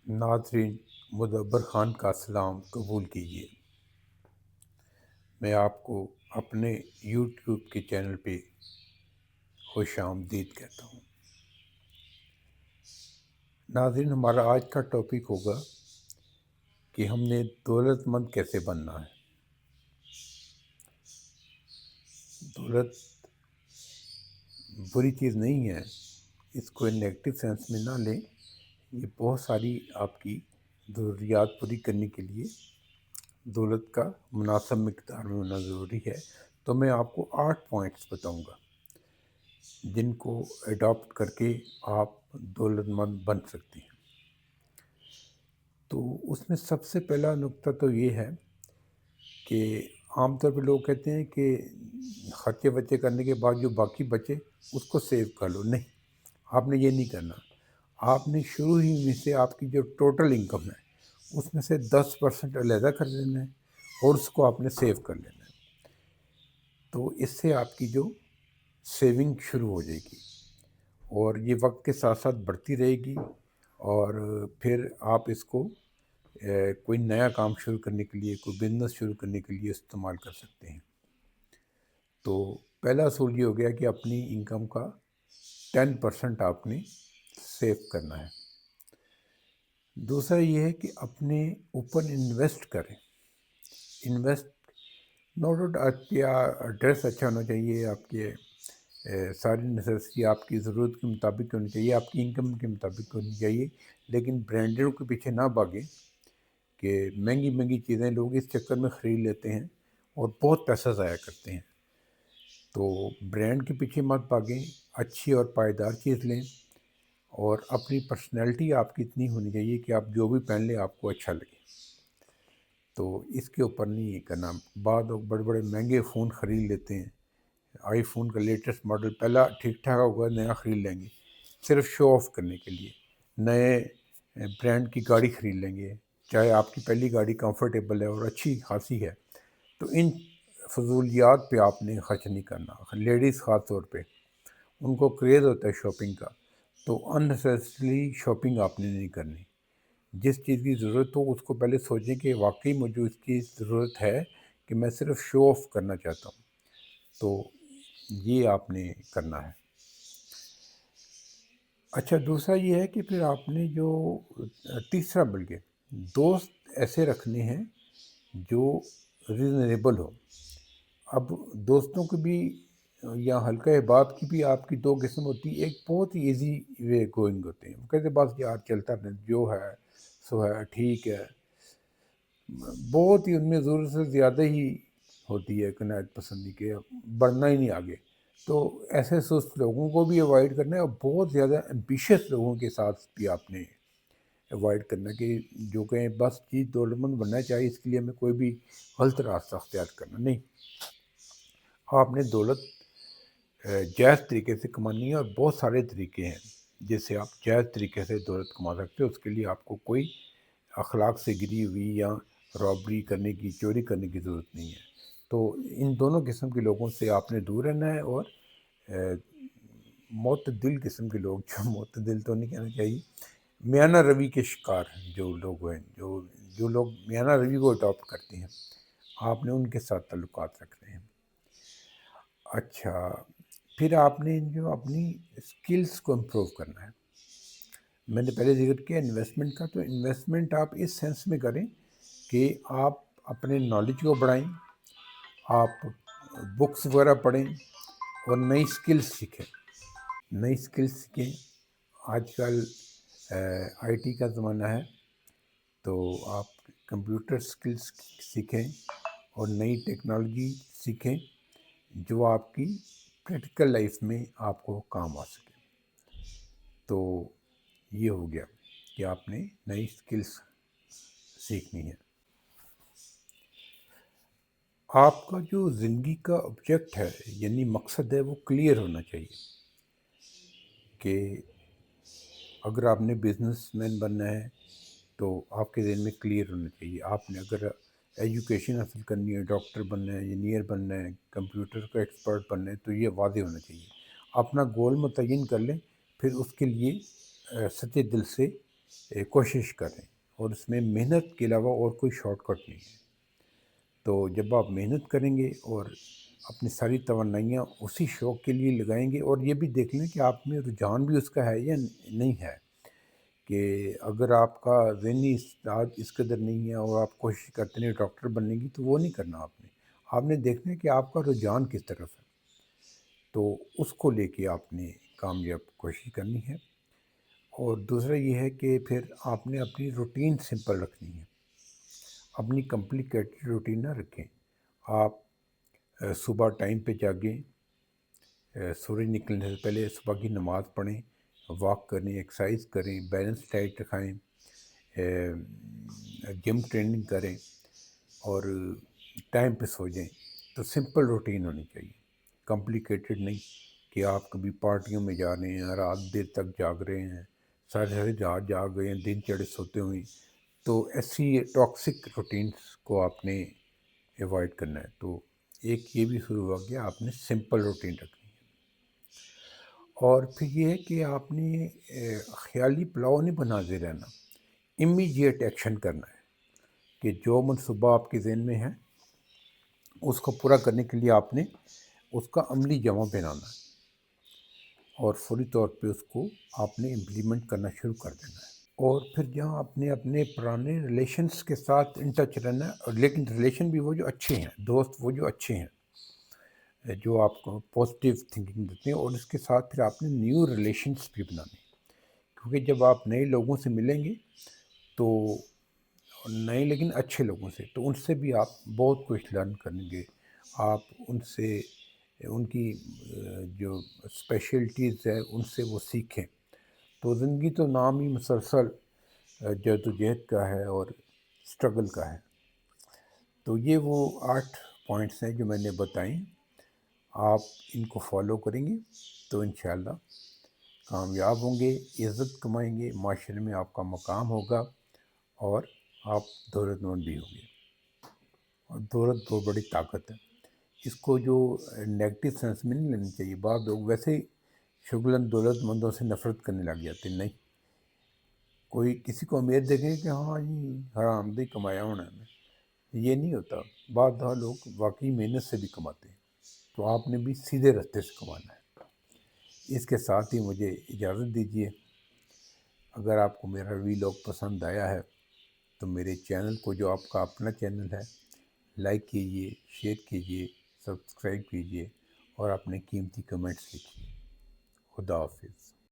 ناظرین، مدبر خان کا سلام قبول کیجیے۔ میں آپ کو اپنے یوٹیوب کے چینل پہ خوش آمدید کہتا ہوں۔ ناظرین، ہمارا آج کا ٹاپک ہوگا کہ ہم نے دولت مند کیسے بننا ہے۔ دولت بری چیز نہیں ہے، اس کو نیگیٹو سینس میں نہ لیں۔ یہ بہت ساری آپ کی ضروریات پوری کرنے کے لیے دولت کا مناسب مقدار میں ہونا ضروری ہے۔ تو میں آپ کو 8 پوائنٹس بتاؤں گا جن کو اڈاپٹ کر کے آپ دولت مند بن سکتے ہیں۔ تو اس میں سب سے پہلا نقطہ تو یہ ہے کہ عام طور پہ لوگ کہتے ہیں کہ خرچے ورچے کرنے کے بعد جو باقی بچے اس کو سیو کر لو۔ نہیں، آپ نے یہ نہیں کرنا۔ آپ نے شروع ہی میں سے آپ کی جو ٹوٹل انکم ہے اس میں سے 10% علیحدہ کر دینا ہے اور اس کو آپ نے سیو کر لینا ہے۔ تو اس سے آپ کی جو سیونگ شروع ہو جائے گی اور یہ وقت کے ساتھ ساتھ بڑھتی رہے گی، اور پھر آپ اس کو کوئی نیا کام شروع کرنے کے لیے، کوئی بزنس شروع کرنے کے لیے استعمال کر سکتے ہیں۔ تو پہلا اصول یہ ہو گیا کہ اپنی انکم کا 10% آپ نے سیو کرنا ہے۔ دوسرا یہ ہے کہ اپنے اوپر انویسٹ کریں۔ انویسٹ نو ڈاؤٹ آپ کا ایڈریس اچھا ہونا چاہیے، آپ کے ساری نیسیسٹی آپ کی ضرورت کے مطابق ہونی چاہیے، آپ کی انکم کے مطابق ہونی چاہیے، لیکن برانڈوں کے پیچھے نہ بھاگیں کہ مہنگی مہنگی چیزیں لوگ اس چکر میں خرید لیتے ہیں اور بہت پیسہ ضائع کرتے ہیں۔ تو برانڈ کے پیچھے مت بھاگیں، اچھی اور پائیدار چیز لیں، اور اپنی پرسنالٹی آپ کی اتنی ہونی چاہیے کہ آپ جو بھی پہن لیں آپ کو اچھا لگے۔ تو اس کے اوپر نہیں یہ کرنا۔ بعض لوگ بڑے بڑے مہنگے فون خرید لیتے ہیں، آئی فون کا لیٹسٹ ماڈل پہلا ٹھیک ٹھاک ہوگا، نیا خرید لیں گے صرف شو آف کرنے کے لیے، نئے برانڈ کی گاڑی خرید لیں گے، چاہے آپ کی پہلی گاڑی کمفرٹیبل ہے اور اچھی خاصی ہے۔ تو ان فضولیات پہ آپ نے خرچ نہیں کرنا۔ لیڈیز خاص طور پہ ان کو کریز ہوتا ہے شاپنگ کا، تو اننیسیسریلی شاپنگ آپ نے نہیں کرنی۔ جس چیز کی ضرورت ہو اس کو پہلے سوچیں کہ واقعی مجھے اس کی ضرورت ہے کہ میں صرف شو آف کرنا چاہتا ہوں۔ تو یہ آپ نے کرنا ہے۔ اچھا، دوسرا یہ ہے کہ پھر آپ نے جو تیسرا بلکہ دوست ایسے رکھنے ہیں جو ریزنیبل ہو۔ اب دوستوں کی بھی یا حلقہ احباب کی بھی آپ کی دو قسم ہوتی ہے۔ ایک بہت ہی ایزی وے گوئنگ ہوتے ہیں، وہ کہتے ہیں بس یار چلتا رہے، جو ہے سو ہے، ٹھیک ہے۔ بہت ہی ان میں ضرورت سے زیادہ ہی ہوتی ہے قناعت پسندی کے، بڑھنا ہی نہیں آگے۔ تو ایسے سست لوگوں کو بھی اوائڈ کرنا ہے، اور بہت زیادہ ایمبیشس لوگوں کے ساتھ بھی آپ نے اوائڈ کرنا کہ جو کہیں بس چیز دولت مند بننا چاہیے، اس کے لیے ہمیں کوئی بھی غلط راستہ اختیار کرنا نہیں۔ آپ نے دولت جائز طریقے سے کمانی ہے، اور بہت سارے طریقے ہیں جس سے آپ جائز طریقے سے دولت کما سکتے ہو۔ اس کے لیے آپ کو کوئی اخلاق سے گری ہوئی یا رابری کرنے کی، چوری کرنے کی ضرورت نہیں ہے۔ تو ان دونوں قسم کے لوگوں سے آپ نے دور رہنا ہے، اور معتدل قسم کے لوگ، جو معتدل تو نہیں کہنا چاہیے، میانہ روی کے شکار جو لوگ ہیں، جو لوگ میانہ روی کو اڈاپٹ کرتے ہیں، آپ نے ان کے ساتھ تعلقات رکھنے ہیں۔ اچھا، پھر آپ نے جو اپنی اسکلس کو امپروو کرنا ہے۔ میں نے پہلے ذکر کیا انویسٹمنٹ کا، تو انویسٹمنٹ آپ اس سینس میں کریں کہ آپ اپنے نالج کو بڑھائیں، آپ بکس وغیرہ پڑھیں اور نئی اسکلس سیکھیں۔ نئی اسکلس سیکھیں۔ آج کل آئی ٹی کا زمانہ ہے، تو آپ کمپیوٹر اسکلس سیکھیں اور نئی ٹیکنالوجی سیکھیں جو آپ کی پریکٹیکل لائف میں آپ کو کام آ سکے۔ تو یہ ہو گیا کہ آپ نے نئی اسکلس سیکھنی ہے۔ آپ کا جو زندگی کا آبجیکٹ ہے، یعنی مقصد ہے، وہ کلیئر ہونا چاہیے کہ اگر آپ نے بزنس مین بننا ہے تو آپ کے ذہن میں کلیئر ہونا چاہیے۔ آپ نے اگر ایجوکیشن حاصل کرنی ہے، ڈاکٹر بننا ہے، انجینئر بننا ہے، کمپیوٹر کا ایکسپرٹ بننا ہے، تو یہ واضح ہونا چاہیے۔ اپنا گول متعین کر لیں، پھر اس کے لیے سچے دل سے کوشش کریں، اور اس میں محنت کے علاوہ اور کوئی شارٹ کٹ نہیں ہے۔ تو جب آپ محنت کریں گے اور اپنی ساری توانائیاں اسی شوق کے لیے لگائیں گے، اور یہ بھی دیکھ لیں کہ آپ میں رجحان بھی اس کا ہے یا نہیں ہے، کہ اگر آپ کا ذہنی استعداد اس قدر نہیں ہے اور آپ کوشش کرتے ہیں ڈاکٹر بننے کی، تو وہ نہیں کرنا آپ نے دیکھنا ہے کہ آپ کا رجحان کس طرف ہے، تو اس کو لے کے آپ نے کامیاب کوشش کرنی ہے۔ اور دوسرا یہ ہے کہ پھر آپ نے اپنی روٹین سمپل رکھنی ہے، اپنی کمپلیکیٹڈ روٹین نہ رکھیں۔ آپ صبح ٹائم پہ جاگیں، سورج نکلنے سے پہلے صبح کی نماز پڑھیں، واک کریں، ایکسرسائز کریں، بیلنس ڈائٹ کھائیں، جم ٹریننگ کریں، اور ٹائم پہ سو جائیں۔ تو سمپل روٹین ہونی چاہیے، کمپلیکیٹڈ نہیں کہ آپ کبھی پارٹیوں میں جا رہے ہیں، رات دیر تک جاگ رہے ہیں، سارے سارے جاگ گئے ہیں، دن چڑھے سوتے ہوئے۔ تو ایسی ٹاکسک روٹینس کو آپ نے ایوائڈ کرنا ہے۔ تو ایک یہ بھی شروع ہو گیا، آپ نے سمپل روٹین رکھنی ہے۔ اور پھر یہ ہے کہ آپ نے خیالی پلاؤ نہیں بناتے رہنا، امیجیٹ ایکشن کرنا ہے، کہ جو منصوبہ آپ کے ذہن میں ہے اس کو پورا کرنے کے لیے آپ نے اس کا عملی جامہ پہنانا ہے، اور فوری طور پہ اس کو آپ نے امپلیمنٹ کرنا شروع کر دینا ہے۔ اور پھر جہاں آپ نے اپنے پرانے ریلیشنس کے ساتھ ان ٹچ رہنا ہے، اور لیکن ریلیشن بھی وہ جو اچھے ہیں، دوست وہ جو اچھے ہیں، جو آپ کو پازیٹیو تھنکنگ دیتے ہیں، اور اس کے ساتھ پھر آپ نے نیو ریلیشنس بھی بنانے ہیں، کیونکہ جب آپ نئے لوگوں سے ملیں گے تو نئے لیکن اچھے لوگوں سے، تو ان سے بھی آپ بہت کچھ لرن کریں گے۔ آپ ان سے ان کی جو اسپیشلٹیز ہے ان سے وہ سیکھیں۔ تو زندگی تو نام ہی مسلسل جدوجہد کا ہے اور اسٹرگل کا ہے۔ تو یہ وہ 8 پوائنٹس ہیں جو میں نے بتائیں، آپ ان کو فالو کریں گے تو انشاءاللہ کامیاب ہوں گے، عزت کمائیں گے، معاشرے میں آپ کا مقام ہوگا، اور آپ دولت مند بھی ہوں گے۔ اور دولت بہت بڑی طاقت ہے، اس کو جو نیگیٹو سینس میں نہیں لینی چاہیے۔ بعض لوگ ویسے ہی شغلاً دولت مندوں سے نفرت کرنے لگ جاتے ہیں۔ نہیں، کوئی کسی کو امیر دیکھیں کہ ہاں جی حرام دہ کمایا ہونا ہے، یہ نہیں ہوتا۔ بعض لوگ واقعی محنت سے بھی کماتے ہیں، تو آپ نے بھی سیدھے راستے سے کمانا ہے۔ اس کے ساتھ ہی مجھے اجازت دیجیے۔ اگر آپ کو میرا ویلاگ پسند آیا ہے تو میرے چینل کو، جو آپ کا اپنا چینل ہے، لائک کیجیے، شیئر کیجیے، سبسکرائب کیجیے، اور اپنے قیمتی کمنٹس لکھیے۔ خدا حافظ۔